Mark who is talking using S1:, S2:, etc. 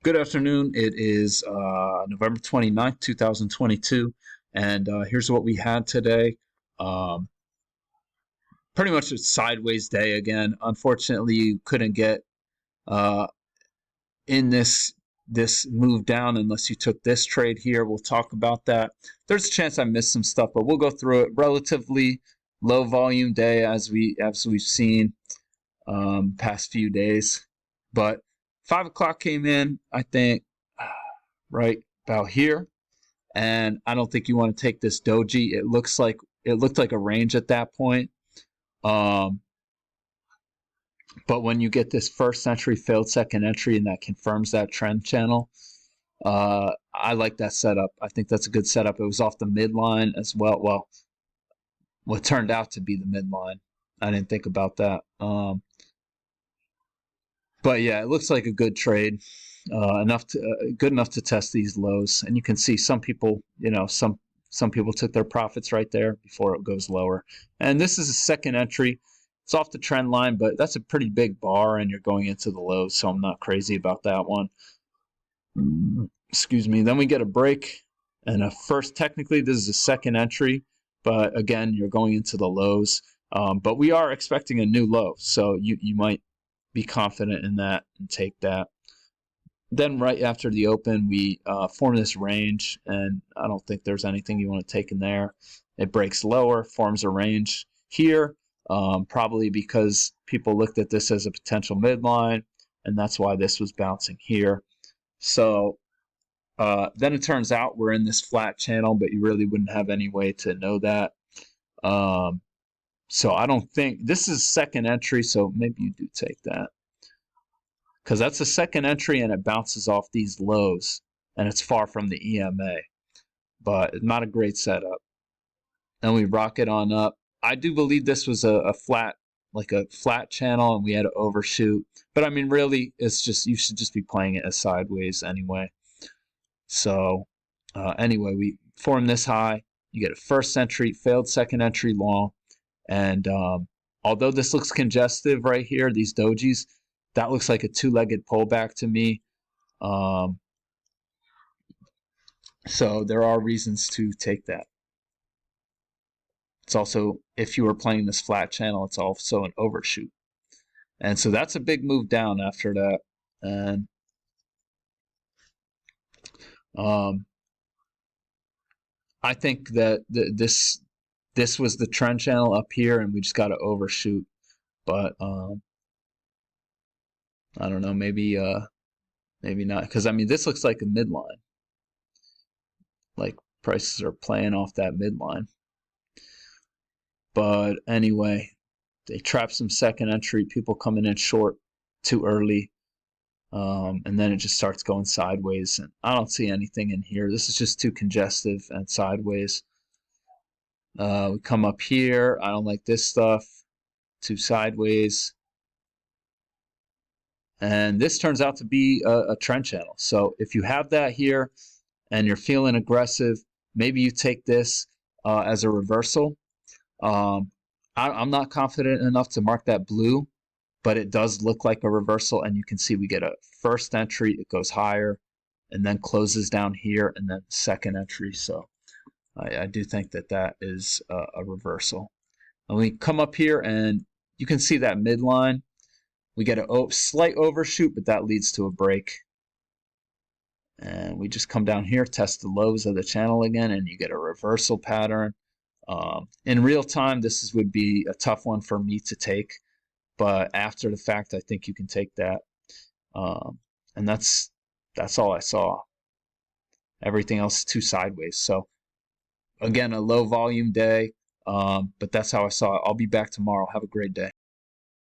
S1: Good afternoon. It is November 29th, 2022, and here's what we had today. Um, Pretty much a sideways day again. Unfortunately, you couldn't get uh, in this move down unless you took this trade here. We'll talk about that. There's a chance I missed some stuff, but we'll go through it. Relatively low volume day as we've seen past few days, but 5 o'clock came in, I think, right about here, and I don't think you want to take this doji. It looked like a range at that point. Um, but when you get this first entry, failed second entry, and that confirms that trend channel, I like that setup. I think that's a good setup. It was off the midline as well. Well, what turned out to be the midline. I didn't think about that. But yeah, it looks like a good trade. Good enough to test these lows, and you can see some people, some people took their profits right there before it goes lower. And this is a second entry. It's off the trend line, but that's a pretty big bar, and you're going into the lows, so I'm not crazy about that one. Excuse me. Then we get a break, and technically this is a second entry, but again, you're going into the lows. But we are expecting a new low, so you might be confident in that and take that. Then right after the open, we form this range, and I don't think there's anything you want to take in there. It breaks lower, forms a range here, probably because people looked at this as a potential midline, and that's why this was bouncing here. So then it turns out we're in this flat channel, but you really wouldn't have any way to know that. So I don't think this is second entry, so maybe you do take that, because that's a second entry and it bounces off these lows, and it's far from the EMA, but not a great setup. Then we rocket on up. I do believe this was a flat, like a flat channel, and we had to overshoot. But I mean, really, it's just, you should just be playing it as sideways anyway. So anyway, we form this high. You get a first entry, failed second entry long. And although this looks congestive right here, these dojis, that looks like a two-legged pullback to me. So there are reasons to take that. It's also, if you were playing this flat channel, it's also an overshoot. And so that's a big move down after that. And I think that this was the trend channel up here, and we just got to overshoot. But I don't know, maybe not, because I mean, this looks like a midline. Like, prices are playing off that midline. But anyway, they trap some second entry, people coming in short too early, and then it just starts going sideways, and I don't see anything in here. This is just too congestive and sideways. We come up here. I don't like this stuff. Too sideways. And this turns out to be a trend channel. So if you have that here and you're feeling aggressive, maybe you take this as a reversal. I'm not confident enough to mark that blue, but it does look like a reversal, and you can see we get a first entry, it goes higher, and then closes down here, and then second entry. So I do think that that is a reversal. And we come up here, and you can see that midline. We get a slight overshoot, but that leads to a break. And we just come down here, test the lows of the channel again, and you get a reversal pattern. In real time, this would be a tough one for me to take, but after the fact, I think you can take that. And that's all I saw. Everything else is too sideways. So again, a low volume day, but that's how I saw it. I'll be back tomorrow. Have a great day.